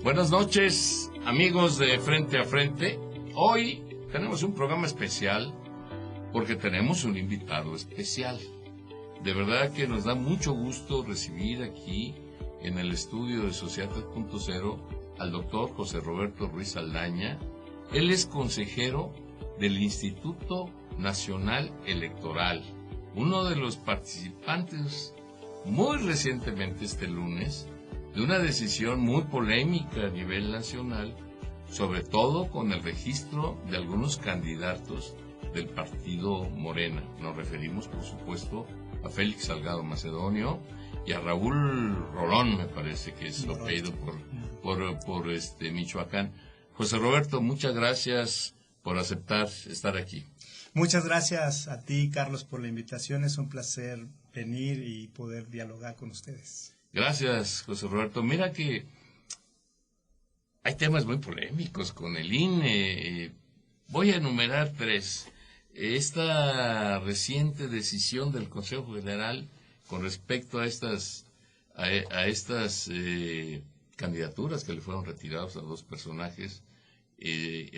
Buenas noches, amigos de Frente a Frente. Hoy tenemos un programa especial porque tenemos un invitado especial. De verdad que nos da mucho gusto recibir aquí en el estudio de Sociedad 3.0 al doctor José Roberto Ruiz Saldaña. Él es consejero del Instituto Nacional Electoral, uno de los participantes muy recientemente este lunes de una decisión muy polémica a nivel nacional, sobre todo con el registro de algunos candidatos del partido Morena. Nos referimos, por supuesto, a Félix Salgado Macedonio y a Raúl Rolón, me parece que es su apellido por Michoacán. José Roberto, muchas gracias por aceptar estar aquí. Muchas gracias a ti, Carlos, por la invitación. Es un placer venir y poder dialogar con ustedes. Gracias, José Roberto. Mira que hay temas muy polémicos con el INE. Voy a enumerar tres. Esta reciente decisión del Consejo General con respecto a estas candidaturas que le fueron retiradas a dos personajes si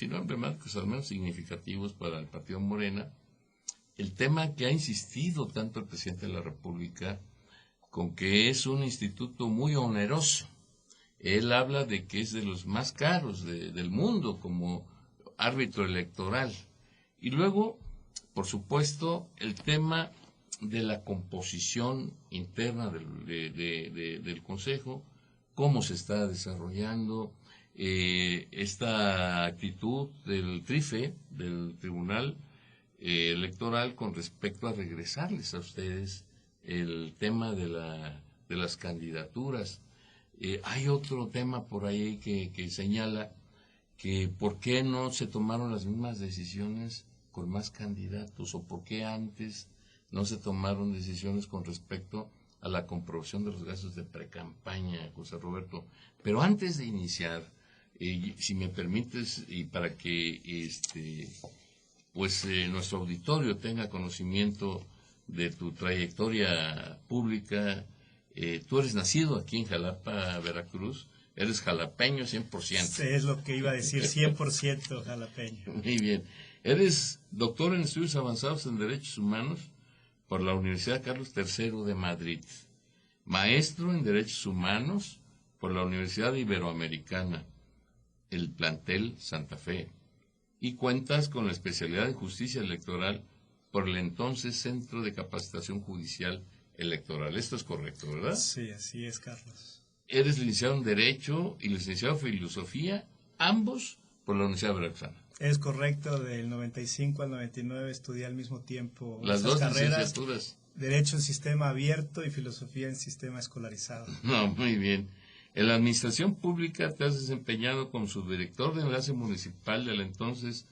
no emblemáticos, al menos significativos para el partido Morena. El tema que ha insistido tanto el presidente de la República con que es un instituto muy oneroso. Él habla de que es de los más caros del mundo como árbitro electoral. Y luego, por supuesto, el tema de la composición interna del Consejo, cómo se está desarrollando esta actitud del TRIFE, del Tribunal Electoral, con respecto a regresarles a ustedes el tema de las candidaturas. Hay otro tema por ahí que señala que por qué no se tomaron las mismas decisiones con más candidatos, o por qué antes no se tomaron decisiones con respecto a la comprobación de los gastos de precampaña, José Roberto. Pero antes de iniciar, si me permites, y para que nuestro auditorio tenga conocimiento de tu trayectoria pública, tú eres nacido aquí en Jalapa, Veracruz, eres jalapeño 100%. Es lo que iba a decir, 100% jalapeño. Muy bien. Eres doctor en estudios avanzados en Derechos Humanos por la Universidad Carlos III de Madrid, maestro en Derechos Humanos por la Universidad Iberoamericana, el plantel Santa Fe, y cuentas con la especialidad en Justicia Electoral por el entonces Centro de Capacitación Judicial Electoral. Esto es correcto, ¿verdad? Sí, así es, Carlos. Eres licenciado en Derecho y licenciado en Filosofía, ambos por la Universidad Veracruzana. Es correcto, del 95 al 99 estudié al mismo tiempo las dos licenciaturas. Derecho en Sistema Abierto y Filosofía en Sistema Escolarizado. No, muy bien. En la Administración Pública te has desempeñado como subdirector de Enlace Municipal de la entonces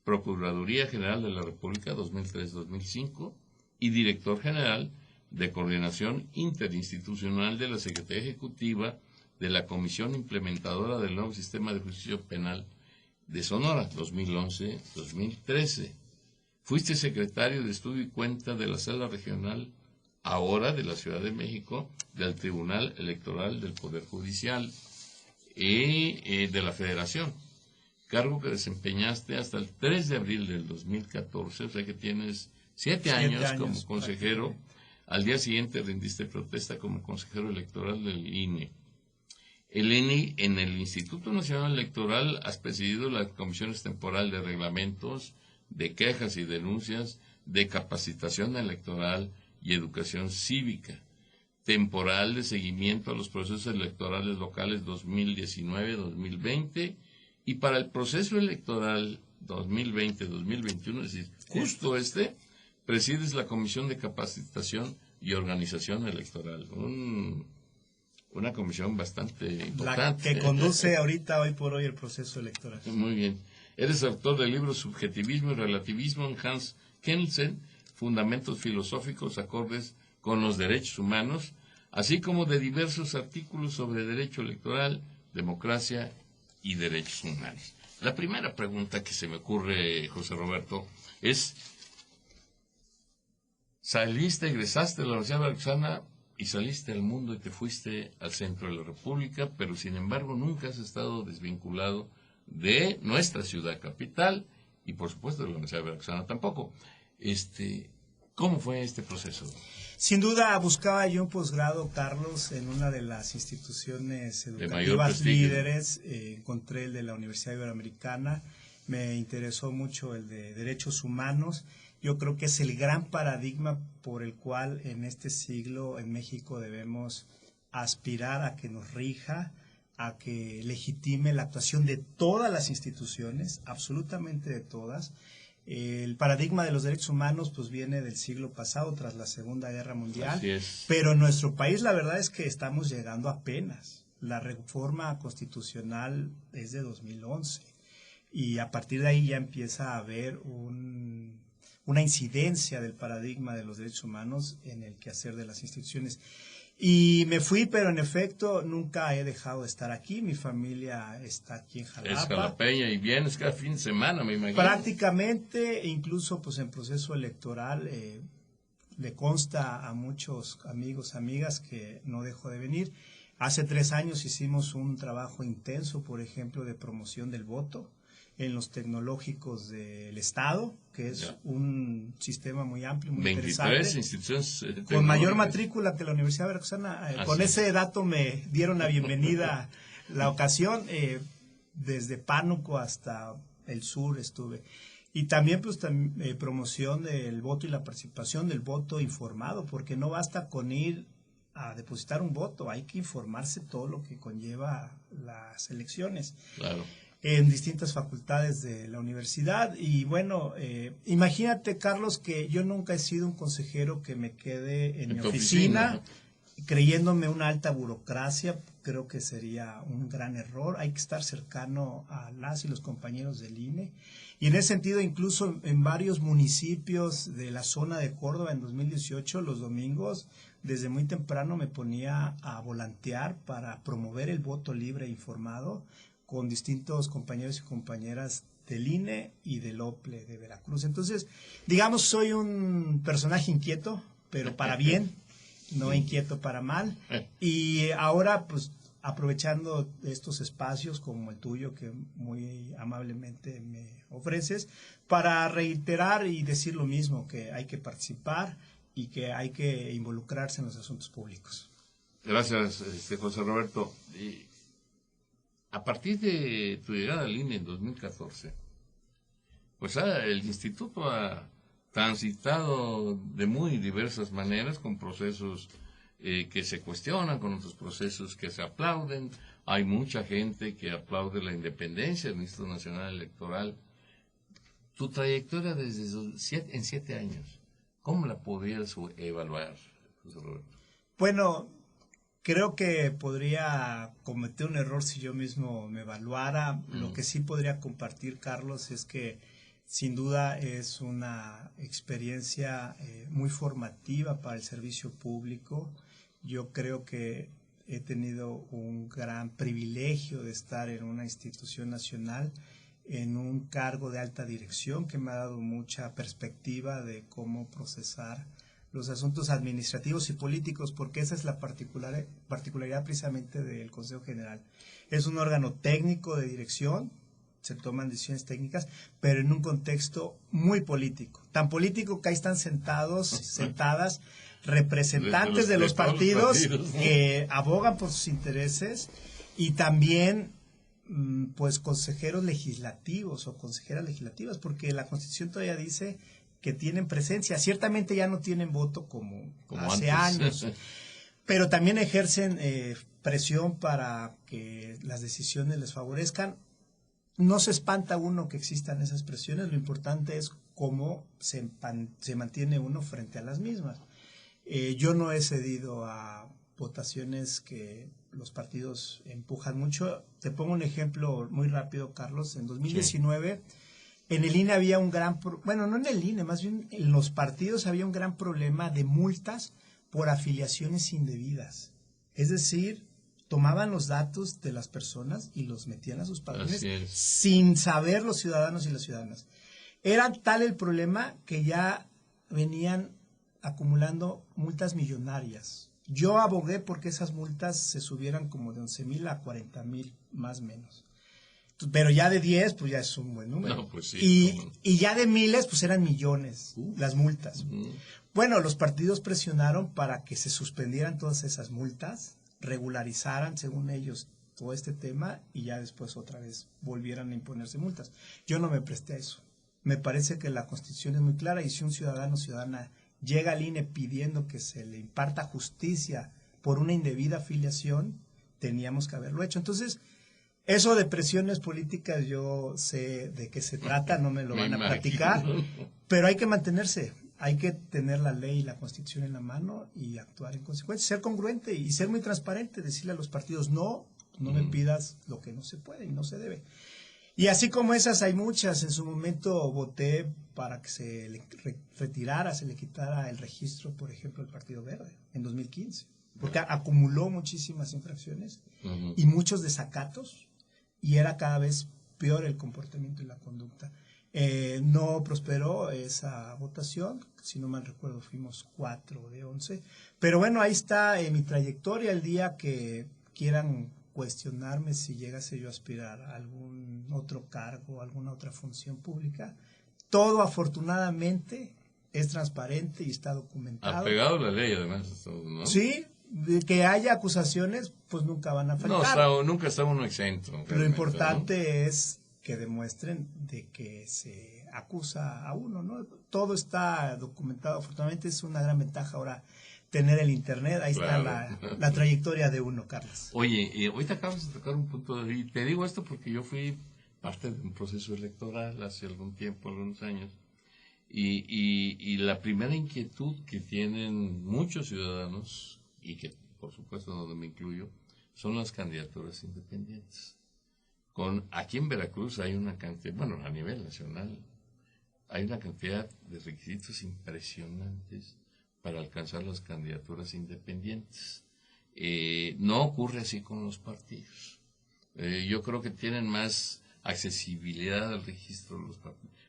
Procuraduría General de la República 2003-2005 y director general de Coordinación Interinstitucional de la Secretaría Ejecutiva de la Comisión Implementadora del Nuevo Sistema de Justicia Penal de Sonora 2011-2013. Fuiste secretario de Estudio y Cuenta de la Sala Regional, ahora de la Ciudad de México, del Tribunal Electoral del Poder Judicial y de la Federación, cargo que desempeñaste hasta el 3 de abril del 2014, o sea que tienes 7 años como consejero. Al día siguiente rendiste protesta como consejero electoral del INE. El INE, en el Instituto Nacional Electoral, has presidido las comisiones temporales de reglamentos, de quejas y denuncias, de capacitación electoral y educación cívica, temporal de seguimiento a los procesos electorales locales 2019-2020 y para el proceso electoral 2020-2021, es decir, justo presides la Comisión de Capacitación y Organización Electoral, una comisión bastante importante. La que conduce hoy por hoy el proceso electoral. Muy bien. Eres autor del libro Subjetivismo y Relativismo en Hans Kelsen, Fundamentos Filosóficos acordes con los derechos humanos, así como de diversos artículos sobre derecho electoral, democracia y derechos humanos. La primera pregunta que se me ocurre, José Roberto, es: egresaste de la Universidad Veracruzana y saliste al mundo y te fuiste al centro de la República, pero sin embargo nunca has estado desvinculado de nuestra ciudad capital y por supuesto de la Universidad Veracruzana tampoco. ¿Cómo fue este proceso? Sin duda buscaba yo un posgrado, Carlos, en una de las instituciones educativas líderes. Encontré el de la Universidad Iberoamericana, me interesó mucho el de Derechos Humanos. Yo creo que es el gran paradigma por el cual en este siglo en México debemos aspirar a que nos rija, a que legitime la actuación de todas las instituciones, absolutamente de todas. El paradigma de los derechos humanos pues viene del siglo pasado, tras la Segunda Guerra Mundial. Así es. Pero en nuestro país la verdad es que estamos llegando apenas. La reforma constitucional es de 2011 y a partir de ahí ya empieza a haber una incidencia del paradigma de los derechos humanos en el quehacer de las instituciones. Y me fui, pero en efecto nunca he dejado de estar aquí. Mi familia está aquí en Jalapa. Es jalapeña y vienes cada fin de semana, me imagino. Prácticamente, incluso pues en proceso electoral, le consta a muchos amigos, amigas que no dejo de venir. Hace 3 años hicimos un trabajo intenso, por ejemplo, de promoción del voto en los tecnológicos del Estado, que es un sistema muy amplio, muy 23 interesante. instituciones con mayor matrícula que la Universidad Veracruzana. Con ese dato me dieron la bienvenida la ocasión. Desde Pánuco hasta el sur estuve. Y también pues promoción del voto y la participación del voto informado, porque no basta con ir a depositar un voto, hay que informarse todo lo que conlleva las elecciones. Claro. En distintas facultades de la universidad. Y bueno, imagínate, Carlos, que yo nunca he sido un consejero que me quede en mi oficina, ¿no? Creyéndome una alta burocracia. Creo que sería un gran error. Hay que estar cercano a las y los compañeros del INE. Y en ese sentido, incluso en varios municipios de la zona de Córdoba en 2018, los domingos, desde muy temprano me ponía a volantear para promover el voto libre e informado con distintos compañeros y compañeras del INE y del OPLE de Veracruz. Entonces, digamos, soy un personaje inquieto, pero para bien, no inquieto para mal. Y ahora, pues, aprovechando estos espacios como el tuyo, que muy amablemente me ofreces, para reiterar y decir lo mismo, que hay que participar y que hay que involucrarse en los asuntos públicos. Gracias, José Roberto. A partir de tu llegada al INE en 2014, pues el instituto ha transitado de muy diversas maneras, con procesos que se cuestionan, con otros procesos que se aplauden. Hay mucha gente que aplaude la independencia del Instituto Nacional Electoral. Tu trayectoria en 7 años, ¿cómo la podrías evaluar, José Roberto? Bueno, creo que podría cometer un error si yo mismo me evaluara. Lo que sí podría compartir, Carlos, es que sin duda es una experiencia muy formativa para el servicio público. Yo creo que he tenido un gran privilegio de estar en una institución nacional, en un cargo de alta dirección que me ha dado mucha perspectiva de cómo procesar los asuntos administrativos y políticos, porque esa es la particularidad precisamente del Consejo General. Es un órgano técnico de dirección, se toman decisiones técnicas, pero en un contexto muy político. Tan político que ahí están sentadas representantes de los partidos que abogan por sus intereses y también pues consejeros legislativos o consejeras legislativas, porque la Constitución todavía dice que tienen presencia. Ciertamente ya no tienen voto como hace años, pero también ejercen presión para que las decisiones les favorezcan. No se espanta uno que existan esas presiones, lo importante es cómo se mantiene uno frente a las mismas. Yo no he cedido a votaciones que los partidos empujan mucho. Te pongo un ejemplo muy rápido, Carlos. En 2019... Sí. En el INE había un gran, no en el INE, más bien en los partidos había un gran problema de multas por afiliaciones indebidas. Es decir, tomaban los datos de las personas y los metían a sus padrones sin saber los ciudadanos y las ciudadanas. Era tal el problema que ya venían acumulando multas millonarias Yo abogué porque esas multas se subieran como de 11,000 a 40,000, más o menos. Pero ya de 10, pues ya es un buen número. No, pues sí. Y ya de miles, pues eran millones las multas. Uh-huh. Bueno, los partidos presionaron para que se suspendieran todas esas multas, regularizaran, según ellos, todo este tema y ya después otra vez volvieran a imponerse multas. Yo no me presté a eso. Me parece que la Constitución es muy clara y si un ciudadano o ciudadana llega al INE pidiendo que se le imparta justicia por una indebida afiliación, teníamos que haberlo hecho. Entonces, eso de presiones políticas yo sé de qué se trata, no me lo van a platicar, pero hay que mantenerse, hay que tener la ley y la Constitución en la mano y actuar en consecuencia, ser congruente y ser muy transparente, decirle a los partidos, no me pidas lo que no se puede y no se debe. Y así como esas hay muchas. En su momento voté para que se le retirara, se le quitara el registro, por ejemplo, del Partido Verde en 2015, porque acumuló muchísimas infracciones y muchos desacatos y era cada vez peor el comportamiento y la conducta. No prosperó esa votación, si no mal recuerdo fuimos 4 de 11, pero bueno, ahí está mi trayectoria. El día que quieran cuestionarme si llegase yo a aspirar a algún otro cargo, alguna otra función pública, todo afortunadamente es transparente y está documentado. Apegado a la ley, además, ¿no? Sí, de que haya acusaciones, pues nunca van a faltar. No, nunca está uno exento. Lo importante es que demuestren de que se acusa a uno, ¿no? Todo está documentado, afortunadamente es una gran ventaja ahora tener el internet, ahí claro. Está la trayectoria de uno, Carlos. Oye, ahorita acabas de tocar un punto, y te digo esto porque yo fui parte de un proceso electoral hace algún tiempo, algunos años, y la primera inquietud que tienen muchos ciudadanos, y que por supuesto donde me incluyo, son las candidaturas independientes. Aquí en Veracruz hay una cantidad, bueno, a nivel nacional, hay una cantidad de requisitos impresionantes para alcanzar las candidaturas independientes. No ocurre así con los partidos. Yo creo que tienen más accesibilidad al registro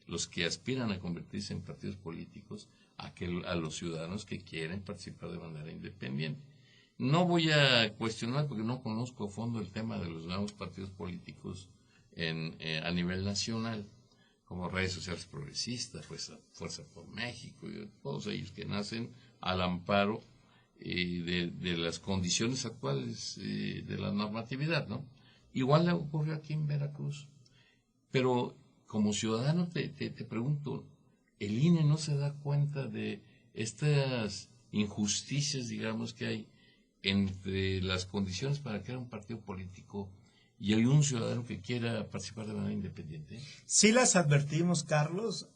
los que aspiran a convertirse en partidos políticos a los ciudadanos que quieren participar de manera independiente. No voy a cuestionar porque no conozco a fondo el tema de los nuevos partidos políticos a nivel nacional, como redes sociales progresistas, Fuerza por México, y todos ellos que nacen al amparo de las condiciones actuales de la normatividad, ¿no? Igual le ocurrió aquí en Veracruz. Pero como ciudadano te pregunto, ¿el INE no se da cuenta de estas injusticias, digamos, que hay entre las condiciones para crear un partido político y hay un ciudadano que quiera participar de manera independiente? Sí las advertimos, Carlos.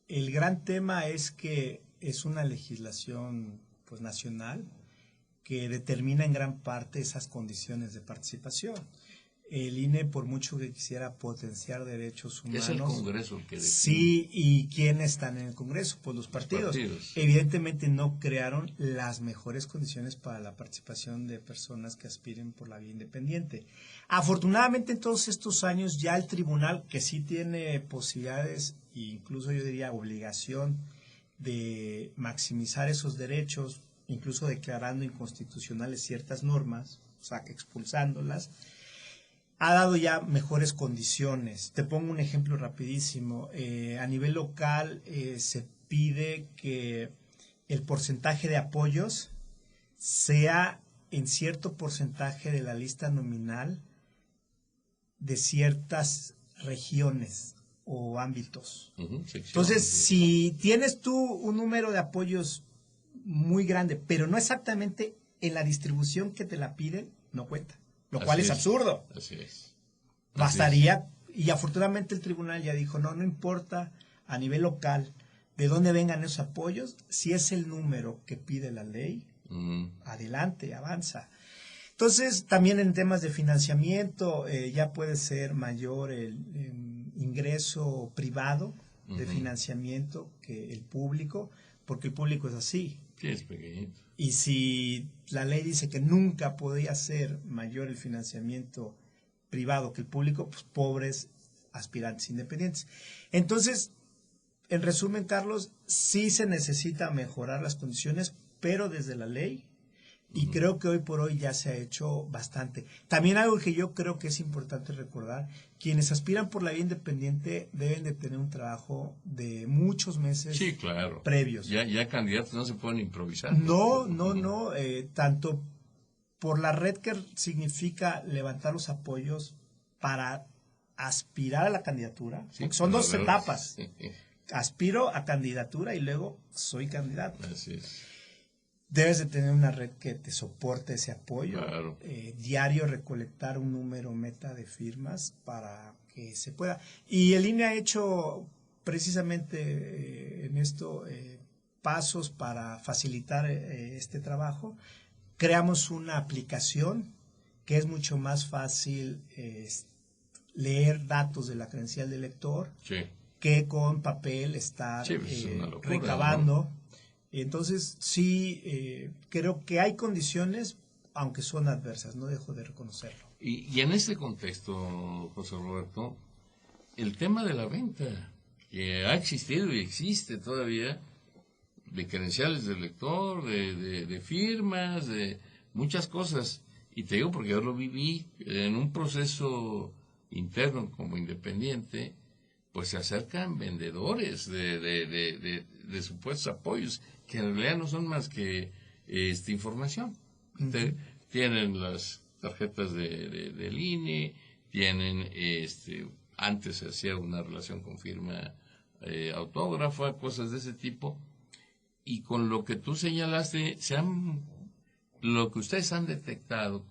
El gran tema es que es una legislación pues nacional que determina en gran parte esas condiciones de participación. El INE, por mucho que quisiera potenciar derechos humanos... Es el Congreso el que define. Sí, ¿y quiénes están en el Congreso? Pues los partidos. Evidentemente no crearon las mejores condiciones para la participación de personas que aspiren por la vía independiente. Afortunadamente en todos estos años ya el tribunal, que sí tiene posibilidades e incluso yo diría obligación de maximizar esos derechos, incluso declarando inconstitucionales ciertas normas, o sea, expulsándolas, ha dado ya mejores condiciones. Te pongo un ejemplo rapidísimo. A nivel local se pide que el porcentaje de apoyos sea en cierto porcentaje de la lista nominal de ciertas regiones o ámbitos. Entonces, si tienes tú un número de apoyos muy grande, pero no exactamente en la distribución que te la piden, no cuenta. Lo cual es absurdo. Así es. Bastaría, y afortunadamente el tribunal ya dijo, no importa a nivel local de dónde vengan esos apoyos, si es el número que pide la ley, adelante, avanza. Entonces, también en temas de financiamiento, ya puede ser mayor el ingreso privado de financiamiento que el público, porque el público es así. Sí, es pequeñito. Y si la ley dice que nunca podía ser mayor el financiamiento privado que el público, pues pobres aspirantes independientes. Entonces, en resumen, Carlos, sí se necesita mejorar las condiciones, pero desde la ley, Y creo que hoy por hoy ya se ha hecho bastante. También algo que yo creo que es importante recordar, quienes aspiran por la vía independiente deben de tener un trabajo de muchos meses Sí, claro. previos. Ya candidatos no se pueden improvisar. No, tanto por la red que significa levantar los apoyos para aspirar a la candidatura, Sí, porque son dos etapas. Sí. Aspiro a candidatura y luego soy candidato. Así es. Debes de tener una red que te soporte ese apoyo. Claro. Diario recolectar un número meta de firmas para que se pueda. Y el INE ha hecho precisamente en esto pasos para facilitar este trabajo. Creamos una aplicación que es mucho más fácil leer datos de la credencial del elector Sí. que con papel estar pues es una locura, recabando. ¿no? Entonces, sí, creo que hay condiciones, aunque son adversas, no dejo de reconocerlo. Y en este contexto, José Roberto, el tema de la venta, que ha existido y existe todavía, de credenciales del lector, de firmas, de muchas cosas. Y te digo porque yo lo viví en un proceso interno como independiente, pues se acercan vendedores de supuestos apoyos, que en realidad no son más que información. Uh-huh. Tienen las tarjetas del INE, tienen, antes se hacía una relación con firma autógrafa, cosas de ese tipo, y con lo que tú señalaste, lo que ustedes han detectado,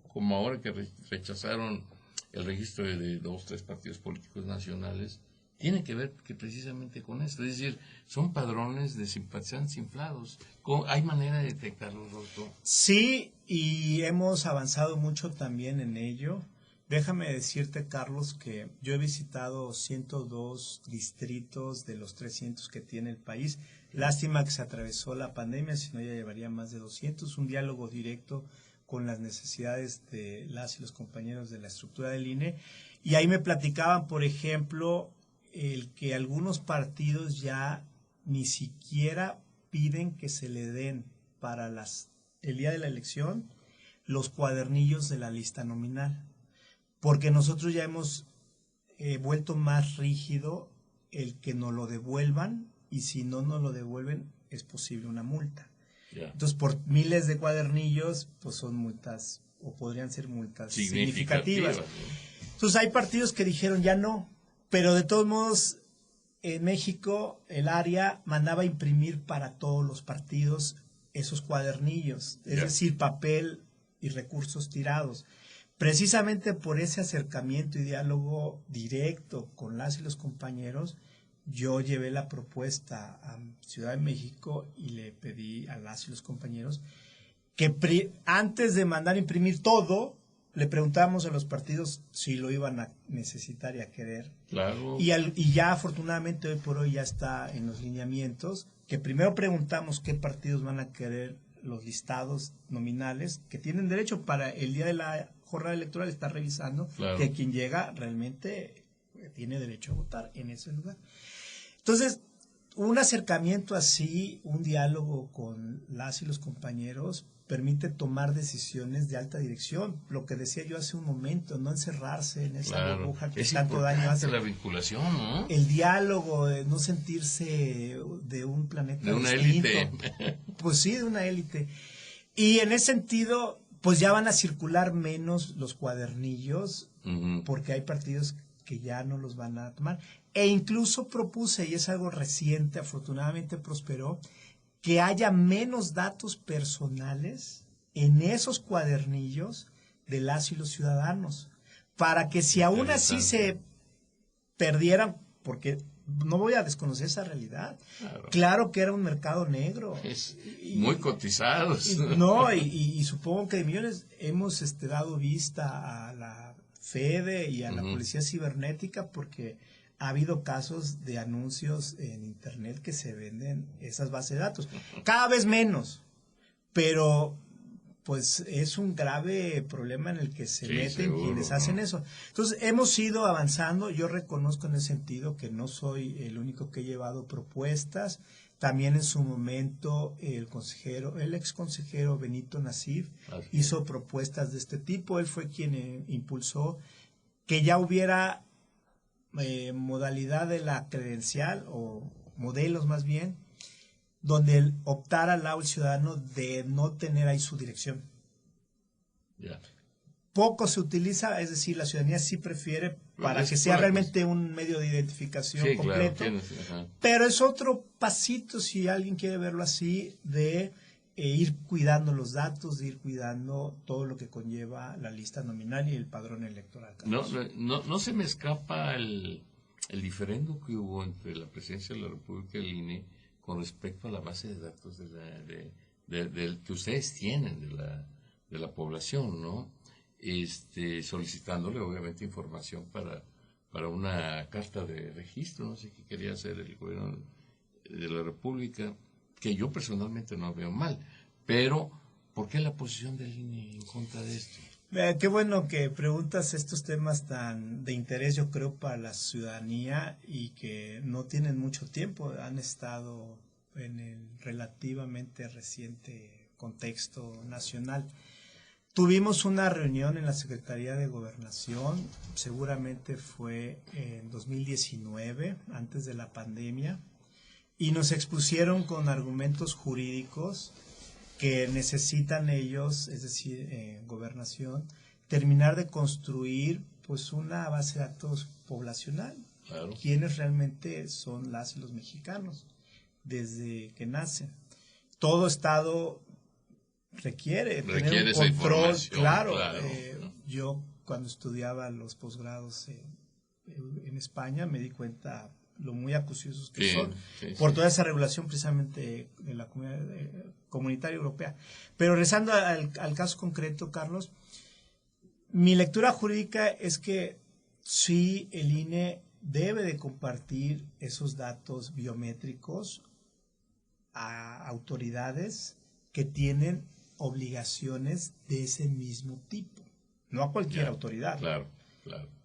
como ahora que rechazaron el registro de 2, 3 partidos políticos nacionales, tiene que ver precisamente con esto. Es decir, son padrones de simpatizantes inflados. ¿Hay manera de detectarlos, doctor? Sí, y hemos avanzado mucho también en ello. Déjame decirte, Carlos, que yo he visitado 102 distritos de los 300 que tiene el país. Lástima que se atravesó la pandemia, si no ya llevaría más de 200. Un diálogo directo con las necesidades de las y los compañeros de la estructura del INE. Y ahí me platicaban, por ejemplo, el que algunos partidos ya ni siquiera piden que se le den para el día de la elección los cuadernillos de la lista nominal, porque nosotros ya hemos vuelto más rígido el que nos lo devuelvan, y si no nos lo devuelven es posible una multa. Yeah. Entonces, por miles de cuadernillos, pues son multas, o podrían ser multas significativas. Entonces, hay partidos que dijeron ya no, pero de todos modos, en México, el área mandaba imprimir para todos los partidos esos cuadernillos, es decir, papel y recursos tirados. Precisamente por ese acercamiento y diálogo directo con las y los compañeros, yo llevé la propuesta a Ciudad de México y le pedí a las y los compañeros que antes de mandar a imprimir todo, le preguntábamos a los partidos si lo iban a necesitar y a querer. Claro. Y ya afortunadamente hoy por hoy ya está en los lineamientos, que primero preguntamos qué partidos van a querer los listados nominales, que tienen derecho para el día de la jornada electoral estar revisando, claro, que quien llega realmente tiene derecho a votar en ese lugar. Entonces, un acercamiento así, un diálogo con las y los compañeros, permite tomar decisiones de alta dirección. Lo que decía yo hace un momento, no encerrarse en esa burbuja que tanto daño hace. La vinculación, ¿no? El diálogo, no sentirse de un planeta de una distinto. Élite. Pues sí, de una élite. Y en ese sentido, pues ya van a circular menos los cuadernillos, porque hay partidos que ya no los van a tomar. E incluso propuse, y es algo reciente, afortunadamente prosperó, que haya menos datos personales en esos cuadernillos de las y los ciudadanos, para que si aún así se perdieran, porque no voy a desconocer esa realidad, claro que era un mercado negro. Muy cotizados. Y supongo que de millones hemos dado vista a la FEDE y a la Policía Cibernética, porque ha habido casos de anuncios en internet que se venden esas bases de datos. Cada vez menos, pero pues es un grave problema en el que se meten seguro, quienes hacen eso. Entonces, hemos ido avanzando. Yo reconozco en ese sentido que no soy el único que he llevado propuestas. También en su momento el ex consejero Benito Nasif hizo propuestas de este tipo. Él fue quien impulsó que ya hubiera modalidad de la credencial, o modelos más bien, donde él optara al ciudadano de no tener ahí su dirección. Yeah. Poco se utiliza, es decir, la ciudadanía sí prefiere para que sea realmente un medio de identificación completo, claro, pero es otro pasito, si alguien quiere verlo así, de ir cuidando los datos, de ir cuidando todo lo que conlleva la lista nominal y el padrón electoral. No se me escapa el diferendo que hubo entre la Presidencia de la República y el INE con respecto a la base de datos que ustedes tienen de la población, ¿no? Solicitándole obviamente información para una carta de registro, no sé qué quería hacer el gobierno de la República, que yo personalmente no veo mal, pero ¿por qué la posición del INE en contra de esto? Qué bueno que preguntas estos temas tan de interés, yo creo, para la ciudadanía, y que no tienen mucho tiempo, han estado en el relativamente reciente contexto nacional. Tuvimos una reunión en la Secretaría de Gobernación, seguramente fue en 2019, antes de la pandemia, y nos expusieron con argumentos jurídicos que necesitan ellos, es decir, Gobernación, terminar de construir pues una base de datos poblacional. Claro. ¿Quiénes realmente son las y los mexicanos desde que nacen? Todo estado requiere tener un control, claro. Yo cuando estudiaba los posgrados en España me di cuenta lo muy acuciosos que son por toda esa regulación precisamente de la comunidad comunitaria europea. Pero regresando al caso concreto, Carlos, mi lectura jurídica es que sí, el INE debe de compartir esos datos biométricos a autoridades que tienen obligaciones de ese mismo tipo, no a cualquier autoridad. Claro.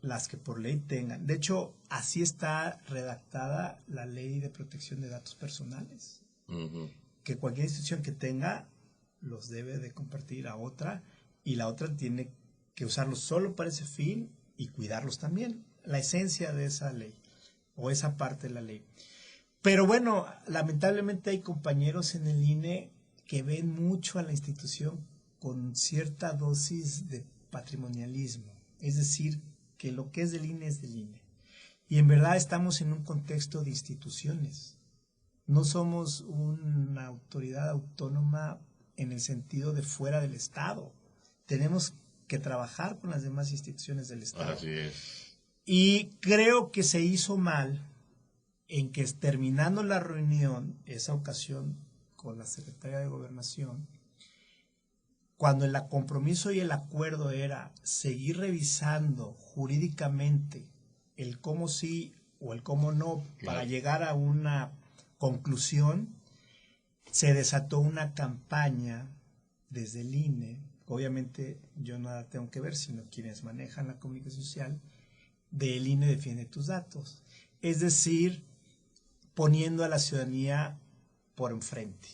Las que por ley tengan. De hecho, así está redactada la Ley de Protección de Datos Personales. Uh-huh. Que cualquier institución que tenga los debe de compartir a otra, y la otra tiene que usarlos solo para ese fin y cuidarlos también. La esencia de esa ley, o esa parte de la ley. Pero bueno, lamentablemente hay compañeros en el INE que ven mucho a la institución con cierta dosis de patrimonialismo. Es decir, que lo que es del INE es del INE. Y en verdad estamos en un contexto de instituciones. No somos una autoridad autónoma en el sentido de fuera del Estado. Tenemos que trabajar con las demás instituciones del Estado. Así es. Y creo que se hizo mal en que, terminando la reunión, esa ocasión con la Secretaría de Gobernación, cuando el compromiso y el acuerdo era seguir revisando jurídicamente el cómo sí o el cómo no, para llegar a una conclusión, se desató una campaña desde el INE, obviamente yo nada tengo que ver, sino quienes manejan la comunicación social, del INE defiende tus datos. Es decir, poniendo a la ciudadanía por enfrente.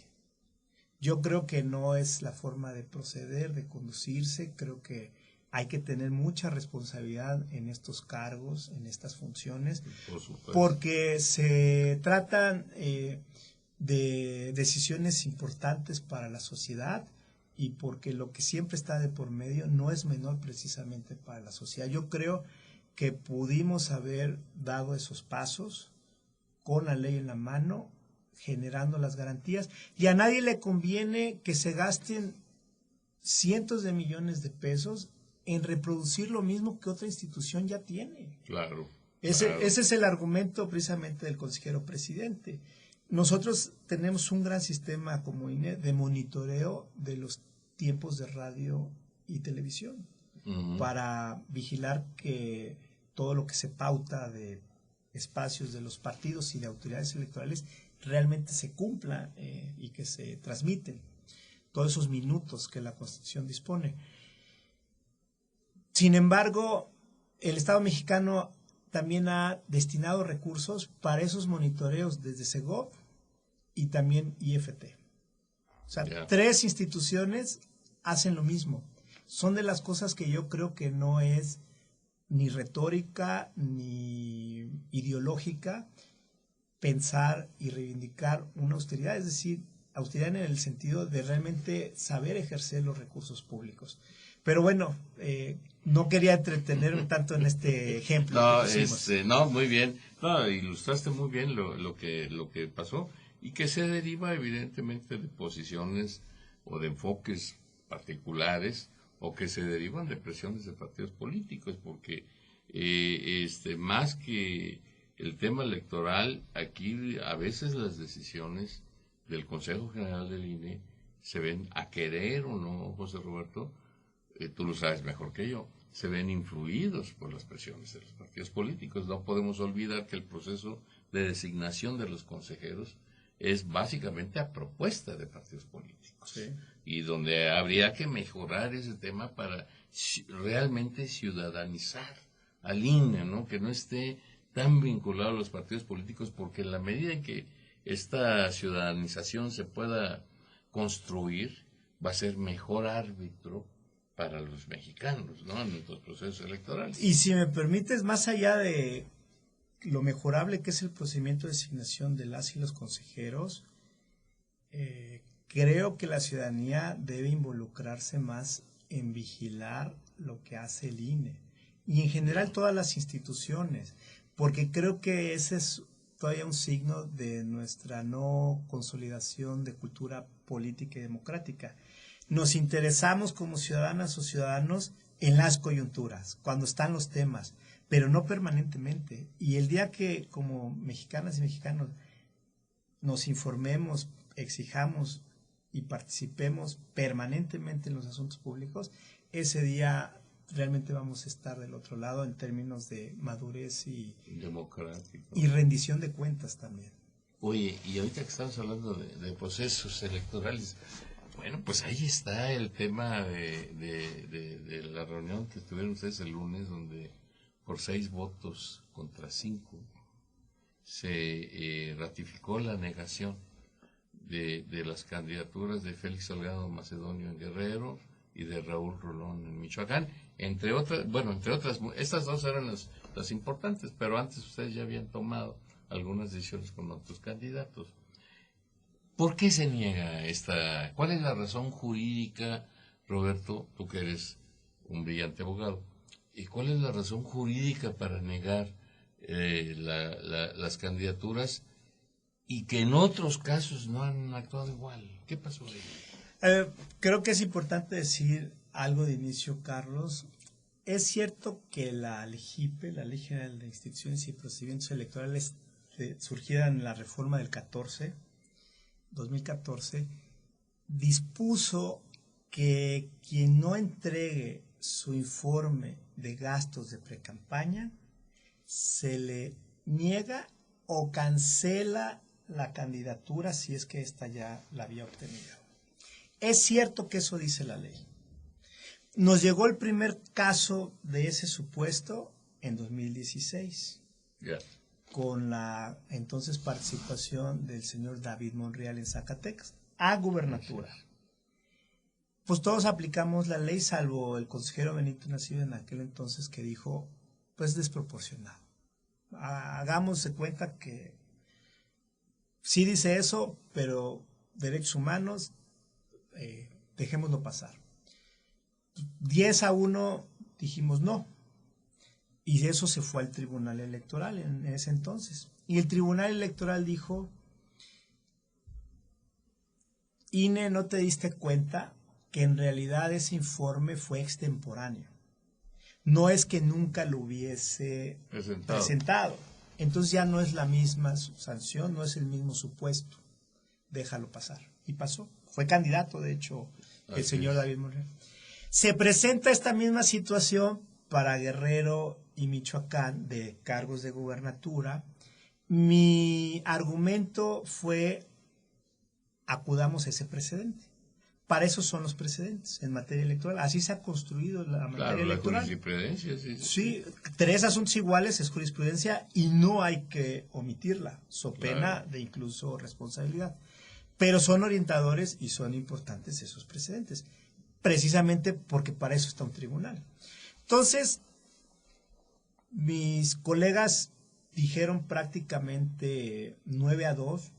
Yo creo que no es la forma de proceder, de conducirse. Creo que hay que tener mucha responsabilidad en estos cargos, en estas funciones, porque se tratan de decisiones importantes para la sociedad, y porque lo que siempre está de por medio no es menor precisamente para la sociedad. Yo creo que pudimos haber dado esos pasos con la ley en la mano, generando las garantías, y a nadie le conviene que se gasten cientos de millones de pesos en reproducir lo mismo que otra institución ya tiene. Claro. Ese es el argumento precisamente del consejero presidente. Nosotros tenemos un gran sistema como INE de monitoreo de los tiempos de radio y televisión, para vigilar que todo lo que se pauta de espacios de los partidos y de autoridades electorales realmente se cumpla, y que se transmiten todos esos minutos que la Constitución dispone. Sin embargo, el Estado mexicano también ha destinado recursos para esos monitoreos desde Segov, y también IFT. O sea, Yeah. 3 instituciones hacen lo mismo. Son de las cosas que yo creo que no es ni retórica ni ideológica pensar y reivindicar una austeridad, es decir, austeridad en el sentido de realmente saber ejercer los recursos públicos. Pero bueno, no quería entretenerme tanto en este ejemplo No, que pusimos. no, muy bien. No, ilustraste muy bien lo que pasó y que se deriva evidentemente de posiciones o de enfoques particulares o que se derivan de presiones de partidos políticos, porque más que el tema electoral, aquí a veces las decisiones del Consejo General del INE se ven, a querer o no, José Roberto, tú lo sabes mejor que yo, se ven influidos por las presiones de los partidos políticos. No podemos olvidar que el proceso de designación de los consejeros es básicamente a propuesta de partidos políticos. Sí. Y donde habría que mejorar ese tema para realmente ciudadanizar al INE, ¿no? Que no esté tan vinculado a los partidos políticos, porque en la medida en que esta ciudadanización se pueda construir, va a ser mejor árbitro para los mexicanos, ¿no? En nuestros procesos electorales. Y si me permites, más allá de lo mejorable que es el procedimiento de designación de las y los consejeros, creo que la ciudadanía debe involucrarse más en vigilar lo que hace el INE y en general todas las instituciones, porque creo que ese es todavía un signo de nuestra no consolidación de cultura política y democrática. Nos interesamos como ciudadanas o ciudadanos en las coyunturas, cuando están los temas, pero no permanentemente. Y el día que como mexicanas y mexicanos nos informemos, exijamos y participemos permanentemente en los asuntos públicos, ese día realmente vamos a estar del otro lado en términos de madurez y democrático y rendición de cuentas también. Oye, y ahorita que estamos hablando de procesos electorales, bueno, pues ahí está el tema de la reunión que tuvieron ustedes el lunes, donde por 6 votos contra 5 se ratificó la negación de las candidaturas de Félix Salgado Macedonio en Guerrero y de Raúl Rolón en Michoacán, entre otras, estas dos eran las importantes, pero antes ustedes ya habían tomado algunas decisiones con otros candidatos. ¿Por qué se niega esta? ¿Cuál es la razón jurídica, Roberto, tú que eres un brillante abogado? ¿Y cuál es la razón jurídica para negar las candidaturas y que en otros casos no han actuado igual? ¿Qué pasó ahí? Creo que es importante decir algo de inicio, Carlos. Es cierto que la LGIPE, la Ley General de Instituciones y Procedimientos Electorales, surgida en la reforma del 2014, dispuso que quien no entregue su informe de gastos de precampaña se le niega o cancela la candidatura si es que ésta ya la había obtenido. Es cierto que eso dice la ley. Nos llegó el primer caso de ese supuesto en 2016. Yeah. Con la entonces participación del señor David Monreal en Zacatecas a gubernatura. Pues todos aplicamos la ley, salvo el consejero Benito Nacido en aquel entonces, que dijo, pues desproporcionado. Hagamos de cuenta que sí dice eso, pero derechos humanos, dejémoslo pasar. 10-1 dijimos no. Y de eso se fue al Tribunal Electoral en ese entonces. Y el Tribunal Electoral dijo, INE, ¿no te diste cuenta que en realidad ese informe fue extemporáneo? No es que nunca lo hubiese presentado. Entonces ya no es la misma sanción, no es el mismo supuesto. Déjalo pasar. Y pasó. Fue candidato, de hecho, el señor David Monreal. Se presenta esta misma situación para Guerrero y Michoacán de cargos de gubernatura. Mi argumento fue, acudamos a ese precedente, para eso son los precedentes en materia electoral. Así se ha construido la materia electoral. La jurisprudencia, sí. Sí, 3 asuntos iguales es jurisprudencia y no hay que omitirla, so pena de incluso responsabilidad. Pero son orientadores y son importantes esos precedentes, precisamente porque para eso está un tribunal. Entonces, mis colegas dijeron prácticamente 9-2,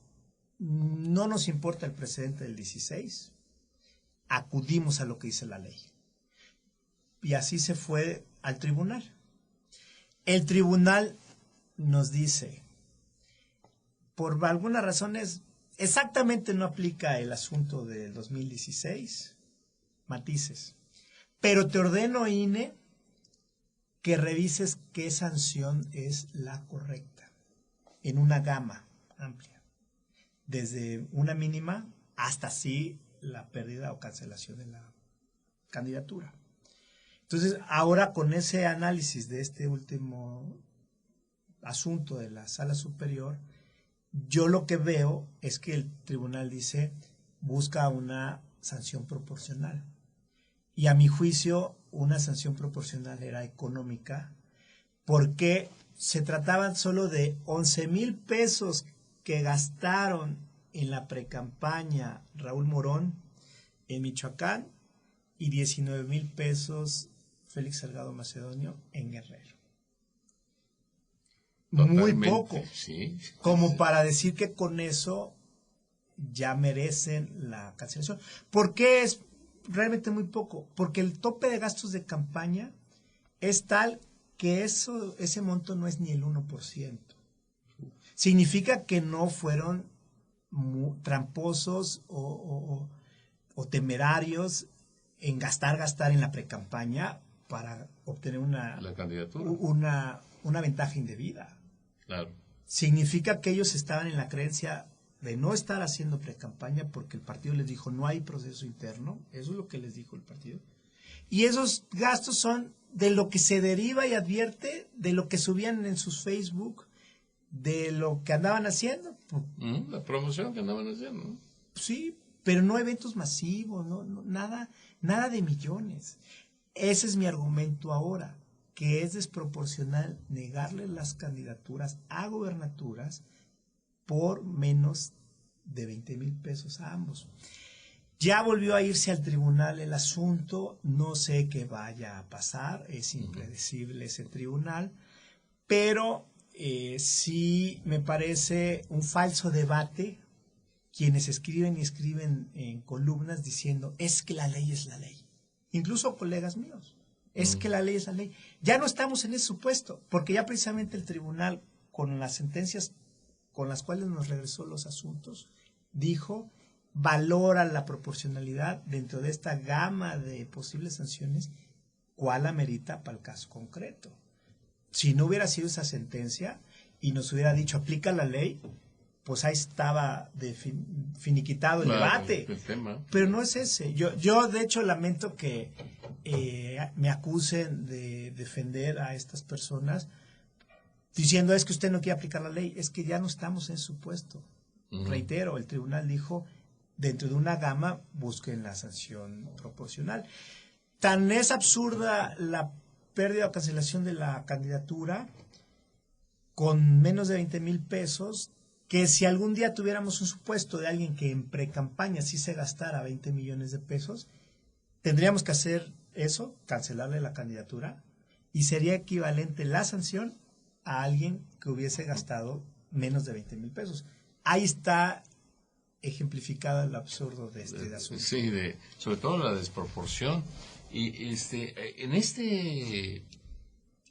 no nos importa el precedente del 16, acudimos a lo que dice la ley. Y así se fue al tribunal. El tribunal nos dice, por algunas razones, exactamente no aplica el asunto del 2016, matices, pero te ordeno, INE, que revises qué sanción es la correcta, en una gama amplia, desde una mínima hasta sí la pérdida o cancelación de la candidatura. Entonces, ahora con ese análisis de este último asunto de la Sala Superior, yo lo que veo es que el tribunal dice, busca una sanción proporcional. Y a mi juicio, una sanción proporcional era económica, porque se trataban solo de 11,000 pesos que gastaron en la precampaña Raúl Morón en Michoacán y 19,000 pesos Félix Salgado Macedonio en Guerrero. Totalmente, muy poco, sí, como para decir que con eso ya merecen la cancelación. ¿Por qué es realmente muy poco? Porque el tope de gastos de campaña es tal que ese monto no es ni el 1%. Significa que no fueron tramposos o temerarios en gastar en la precampaña para obtener la candidatura, una ventaja indebida. Claro. Significa que ellos estaban en la creencia de no estar haciendo precampaña porque el partido les dijo no hay proceso interno, eso es lo que les dijo el partido. Y esos gastos son de lo que se deriva y advierte de lo que subían en sus Facebook, de lo que andaban haciendo. La promoción que andaban haciendo, ¿no? Sí, pero no eventos masivos, no, nada de millones. Ese es mi argumento ahora, que es desproporcional negarle las candidaturas a gobernaturas por menos de 20,000 pesos a ambos. Ya volvió a irse al tribunal el asunto, no sé qué vaya a pasar, es impredecible ese tribunal, pero sí me parece un falso debate quienes escriben y escriben en columnas diciendo es que la ley es la ley. Incluso colegas míos, es que la ley es la ley. Ya no estamos en ese supuesto, porque ya precisamente el tribunal, con las sentencias con las cuales nos regresó los asuntos, dijo, valora la proporcionalidad dentro de esta gama de posibles sanciones, cuál amerita para el caso concreto. Si no hubiera sido esa sentencia y nos hubiera dicho, aplica la ley, pues ahí estaba finiquitado el debate. El tema. Pero no es ese. Yo de hecho lamento que me acusen de defender a estas personas diciendo es que usted no quiere aplicar la ley. Es que ya no estamos en su puesto. Reitero, el tribunal dijo, dentro de una gama busquen la sanción proporcional. Tan es absurda la pérdida o cancelación de la candidatura con menos de 20,000 pesos, que si algún día tuviéramos un supuesto de alguien que en precampaña sí se gastara 20 millones de pesos, tendríamos que hacer eso, cancelarle la candidatura, y sería equivalente la sanción a alguien que hubiese gastado menos de 20,000 pesos. Ahí está ejemplificado el absurdo de este asunto. Sí, sobre todo la desproporción. Y en este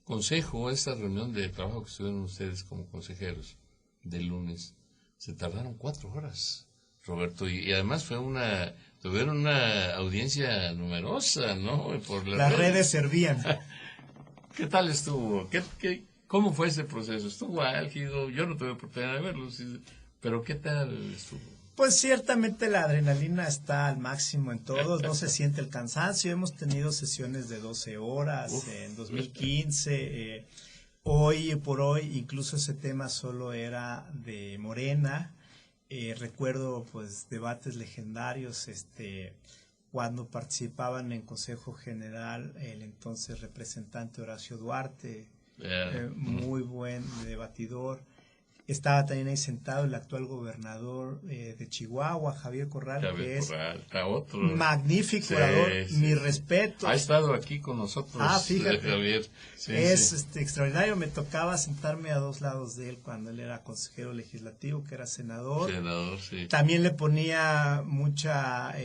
consejo, esta reunión de trabajo que estuvieron ustedes como consejeros del lunes, se tardaron 4 horas, Roberto, y además tuvieron una audiencia numerosa, ¿no? Por las redes servían. ¿Qué tal estuvo? ¿Cómo fue ese proceso? ¿Estuvo álgido? Yo no tuve oportunidad de verlo, pero ¿qué tal estuvo? Pues ciertamente la adrenalina está al máximo en todos, no se siente el cansancio. Hemos tenido sesiones de 12 horas en 2015, hoy por hoy incluso ese tema solo era de Morena. Recuerdo pues debates legendarios cuando participaban en Consejo General el entonces representante Horacio Duarte, muy buen debatidor. Estaba también ahí sentado el actual gobernador de Chihuahua, Javier Corral, que es otro magnífico orador, mi respeto. Ha estado aquí con nosotros, fíjate, Javier. Extraordinario. Me tocaba sentarme a dos lados de él cuando él era consejero legislativo, que era senador. Sí. También le ponía mucha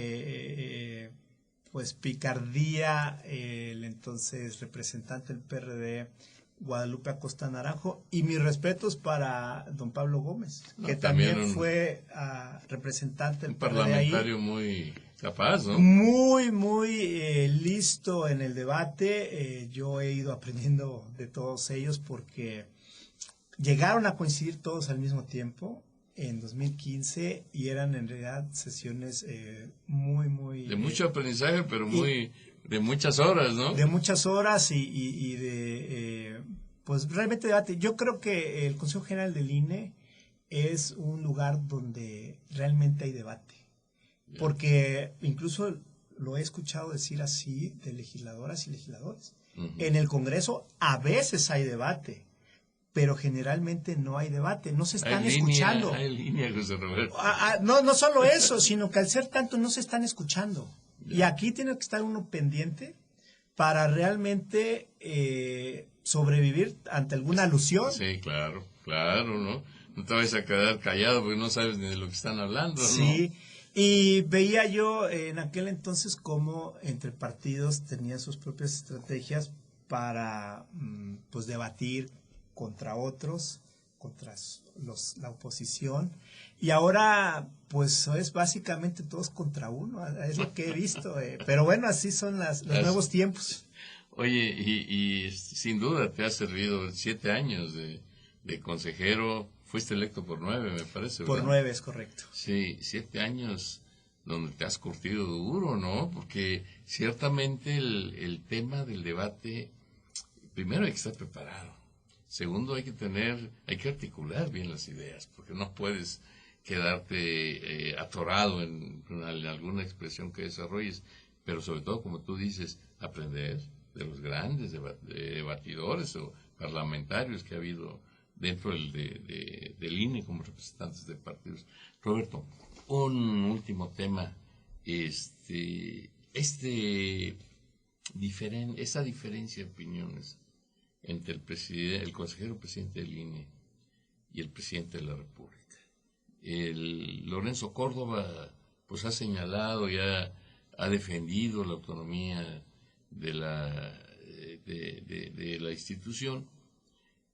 pues picardía el entonces representante del PRD, Guadalupe Acosta Naranjo, y mis respetos para don Pablo Gómez, que también fue representante del PRD parlamentario ahí, muy capaz, ¿no? Muy listo en el debate. Yo he ido aprendiendo de todos ellos porque llegaron a coincidir todos al mismo tiempo en 2015 y eran en realidad sesiones muy... De mucho aprendizaje, pero de muchas horas, ¿no? De muchas horas y de, pues realmente debate. Yo creo que el Consejo General del INE es un lugar donde realmente hay debate. Yeah. Porque incluso lo he escuchado decir así de legisladoras y legisladores. Uh-huh. En el Congreso a veces hay debate, pero generalmente no hay debate, no se están escuchando. Hay línea, José Roberto. No solo eso, sino que al ser tanto no se están escuchando. Y aquí tiene que estar uno pendiente para realmente sobrevivir ante alguna alusión. Sí, claro, ¿no? No te vayas a quedar callado porque no sabes ni de lo que están hablando, ¿no? Sí, y veía yo en aquel entonces cómo entre partidos tenían sus propias estrategias para pues debatir contra otros, contra la oposición. Y ahora, pues, es básicamente todos contra uno, es lo que he visto. Pero bueno, así son los nuevos tiempos. Oye, y sin duda te ha servido 7 años de consejero. Fuiste electo por 9, me parece, ¿verdad? Por 9, es correcto. Sí, 7 años donde te has curtido duro, ¿no? Porque ciertamente el tema del debate, primero hay que estar preparado. Segundo, hay que articular bien las ideas, porque no puedes quedarte atorado en alguna expresión que desarrolles, pero sobre todo, como tú dices, aprender de los grandes debatidores o parlamentarios que ha habido dentro del INE como representantes de partidos. Roberto, un último tema, esa diferencia de opiniones entre el consejero presidente del INE y el presidente de la República. Lorenzo Córdoba pues ha señalado y ha defendido la autonomía de la institución,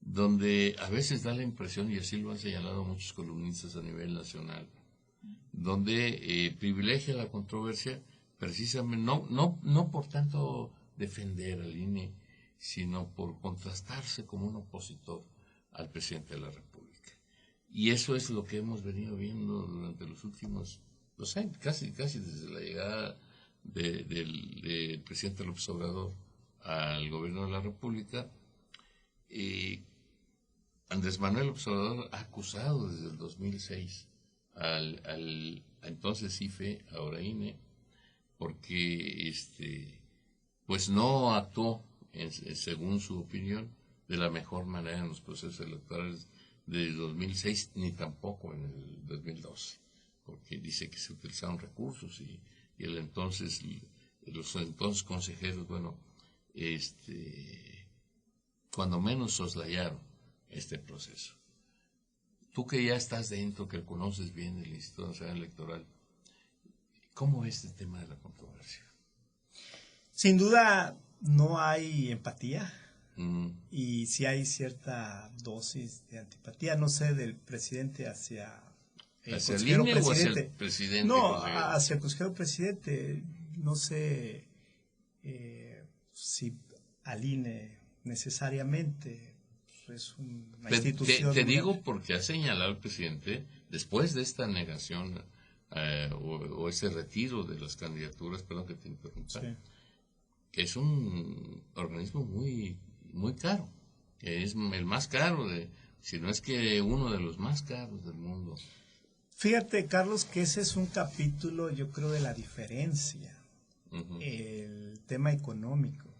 donde a veces da la impresión, y así lo han señalado muchos columnistas a nivel nacional, donde privilegia la controversia precisamente no por tanto defender al INE, sino por contrastarse como un opositor al presidente de la República. Y eso es lo que hemos venido viendo durante los últimos 2 años, casi desde la llegada del presidente López Obrador al gobierno de la República. Andrés Manuel López Obrador ha acusado desde el 2006 al entonces IFE, ahora INE, porque pues no actuó según su opinión, de la mejor manera en los procesos electorales de 2006, ni tampoco en el 2012, porque dice que se utilizaron recursos y los entonces consejeros, cuando menos soslayaron este proceso. Tú que ya estás dentro, que conoces bien el Instituto Nacional Electoral, ¿cómo es este tema de la controversia? Sin duda, no hay empatía y sí hay cierta dosis de antipatía, no sé, del presidente hacia el consejero presidente. ¿O hacia el presidente? No, hacia el consejero presidente. No sé si al INE necesariamente es una institución. Te digo porque ha señalado el presidente, después de esta negación o ese retiro de las candidaturas, perdón que te interrumpa, sí, que es un organismo muy, muy caro, que es el más caro, si no es que uno de los más caros del mundo. Fíjate, Carlos, que ese es un capítulo, yo creo, de la diferencia el tema económico.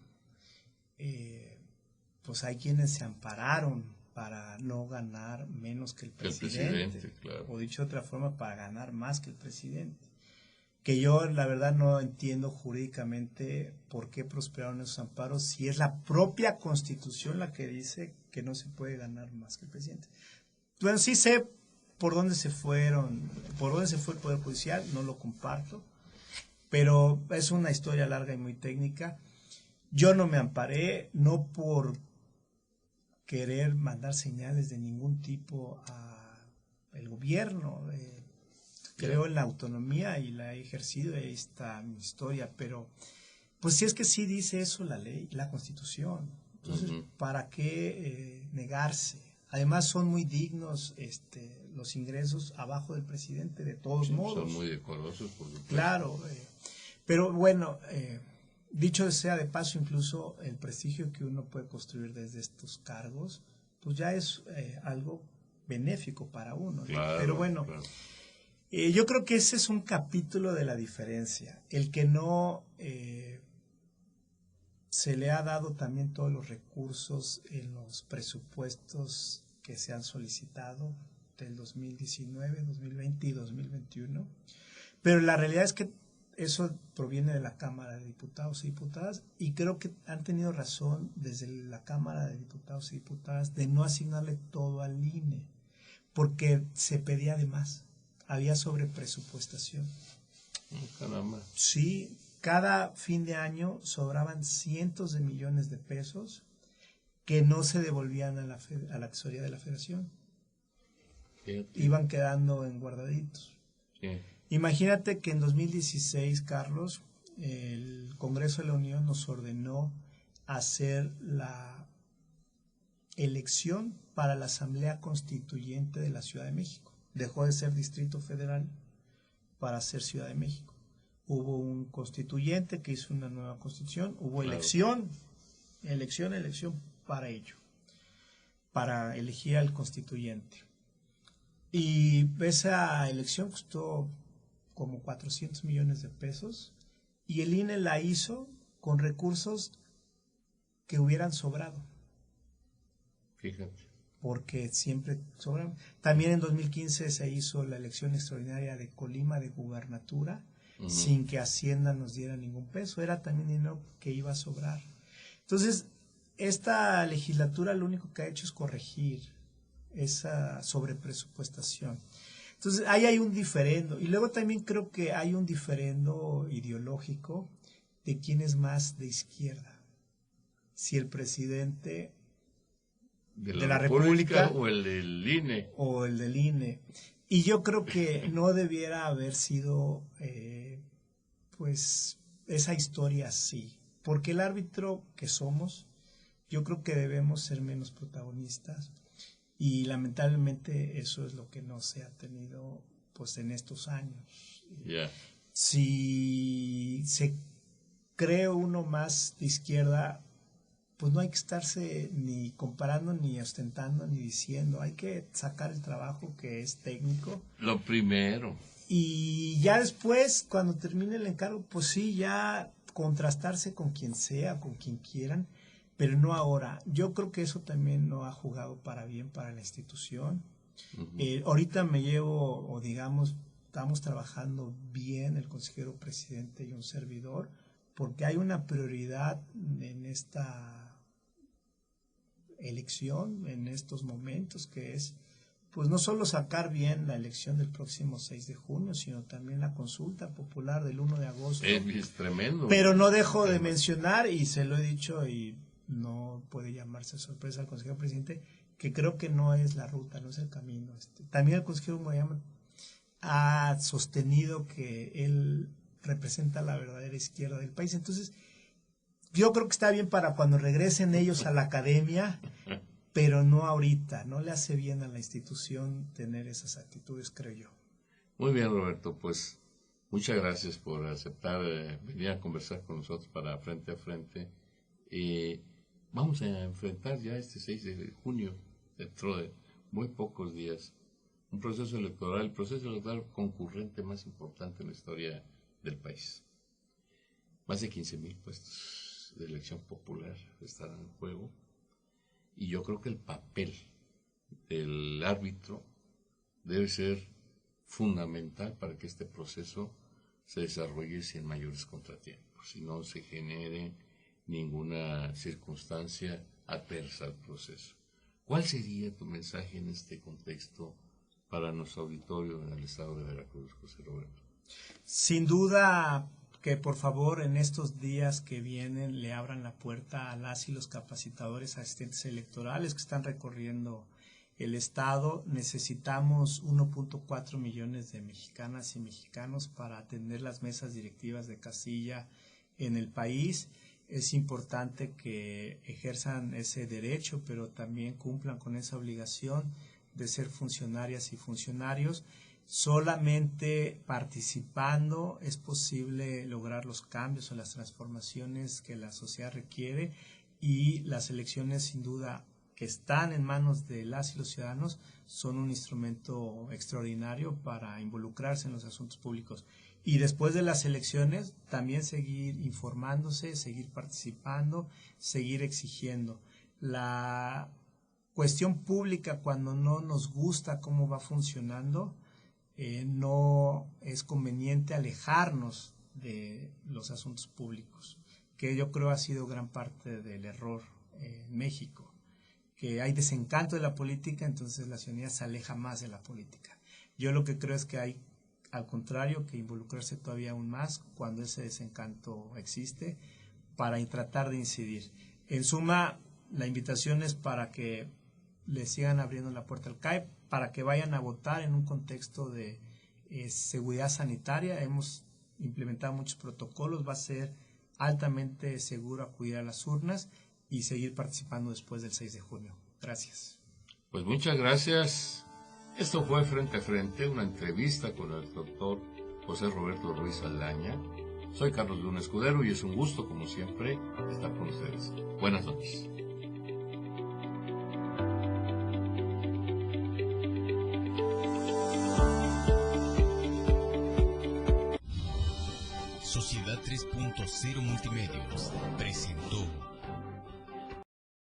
Pues hay quienes se ampararon para no ganar menos que el presidente, claro. O dicho de otra forma, para ganar más que el presidente. Que yo la verdad no entiendo jurídicamente por qué prosperaron esos amparos si es la propia Constitución la que dice que no se puede ganar más que el presidente. Bueno, sí sé por dónde se fue el Poder Judicial, no lo comparto, pero es una historia larga y muy técnica. Yo no me amparé, no por querer mandar señales de ningún tipo al gobierno. Creo en la autonomía y la he ejercido, ahí está mi historia, pero pues si es que sí dice eso la ley, la Constitución. Entonces, ¿para qué negarse? Además son muy dignos los ingresos abajo del presidente, de todos modos. Son muy decorosos, por supuesto. Claro, pero bueno, dicho sea de paso, incluso el prestigio que uno puede construir desde estos cargos, pues ya es algo benéfico para uno, ¿no? Claro, pero bueno, claro. Yo creo que ese es un capítulo de la diferencia, el que no se le ha dado también todos los recursos en los presupuestos que se han solicitado del 2019, 2020 y 2021, pero la realidad es que eso proviene de la Cámara de Diputados y Diputadas y creo que han tenido razón desde la Cámara de Diputados y Diputadas de no asignarle todo al INE, porque se pedía de más. Había sobrepresupuestación. Caramba. Sí, cada fin de año sobraban cientos de millones de pesos que no se devolvían a la tesorería de la Federación. Iban quedando en guardaditos. Sí. Imagínate que en 2016, Carlos, el Congreso de la Unión nos ordenó hacer la elección para la Asamblea Constituyente de la Ciudad de México. Dejó de ser Distrito Federal para ser Ciudad de México. Hubo un constituyente que hizo una nueva constitución, hubo elección para ello, para elegir al constituyente. Y esa elección costó como 400 millones de pesos y el INE la hizo con recursos que hubieran sobrado. Fíjate. Porque siempre sobran. También en 2015 se hizo la elección extraordinaria de Colima de gubernatura, sin que Hacienda nos diera ningún peso. Era también dinero que iba a sobrar. Entonces, esta legislatura lo único que ha hecho es corregir esa sobrepresupuestación. Entonces, ahí hay un diferendo. Y luego también creo que hay un diferendo ideológico de quién es más de izquierda. Si el presidente de la República o el del INE. O el del INE. Y yo creo que no debiera haber sido, pues, esa historia así. Porque el árbitro que somos, yo creo que debemos ser menos protagonistas. Y lamentablemente eso es lo que no se ha tenido, pues, en estos años. Yeah. Si se cree uno más de izquierda, pues no hay que estarse ni comparando, ni ostentando, ni diciendo. Hay que sacar el trabajo que es técnico. Lo primero. Y ya después, cuando termine el encargo, pues sí, ya contrastarse con quien sea, con quien quieran, pero no ahora. Yo creo que eso también no ha jugado para bien para la institución. Ahorita me llevo, o digamos, estamos trabajando bien el consejero presidente y un servidor, porque hay una prioridad en esta elección, en estos momentos, que es pues no solo sacar bien la elección del próximo 6 de junio, sino también la consulta popular del 1 de agosto. Es tremendo. Pero no dejo de mencionar, y se lo he dicho, y no puede llamarse sorpresa al consejero presidente, que creo que no es la ruta, no es el camino. También el consejero Moyama ha sostenido que él representa la verdadera izquierda del país. Entonces, yo creo que está bien para cuando regresen ellos a la academia, pero no ahorita. No le hace bien a la institución tener esas actitudes, creo yo. Muy bien, Roberto, pues muchas gracias por aceptar venir a conversar con nosotros para Frente a Frente. Vamos a enfrentar ya este 6 de junio, dentro de muy pocos días, un proceso electoral, el proceso electoral concurrente más importante en la historia del país. Más de 15,000 puestos de elección popular estarán en juego. Y yo creo que el papel del árbitro debe ser fundamental para que este proceso se desarrolle sin mayores contratiempos y no se genere ninguna circunstancia adversa al proceso. ¿Cuál sería tu mensaje en este contexto para nuestro auditorio en el estado de Veracruz, José Roberto? Sin duda que por favor en estos días que vienen le abran la puerta a las y los capacitadores asistentes electorales que están recorriendo el estado. Necesitamos 1.4 millones de mexicanas y mexicanos para atender las mesas directivas de casilla en el país. Es importante que ejerzan ese derecho, pero también cumplan con esa obligación de ser funcionarias y funcionarios. Solamente participando es posible lograr los cambios o las transformaciones que la sociedad requiere, y las elecciones sin duda que están en manos de las y los ciudadanos son un instrumento extraordinario para involucrarse en los asuntos públicos. Y después de las elecciones también seguir informándose, seguir participando, seguir exigiendo. La cuestión pública, cuando no nos gusta cómo va funcionando, no es conveniente alejarnos de los asuntos públicos, que yo creo ha sido gran parte del error en México, que hay desencanto de la política, entonces la ciudadanía se aleja más de la política. Yo lo que creo es que hay, al contrario, que involucrarse todavía aún más cuando ese desencanto existe, para tratar de incidir. En suma, la invitación es para que le sigan abriendo la puerta al CAE, para que vayan a votar en un contexto de seguridad sanitaria. Hemos implementado muchos protocolos, va a ser altamente seguro acudir a las urnas y seguir participando después del 6 de junio. Gracias. Pues muchas gracias. Esto fue Frente a Frente, una entrevista con el doctor José Roberto Ruiz Saldaña. Soy Carlos Luna Escudero y es un gusto, como siempre, estar con ustedes. Buenas noches. Sociedad 3.0 Multimedios presentó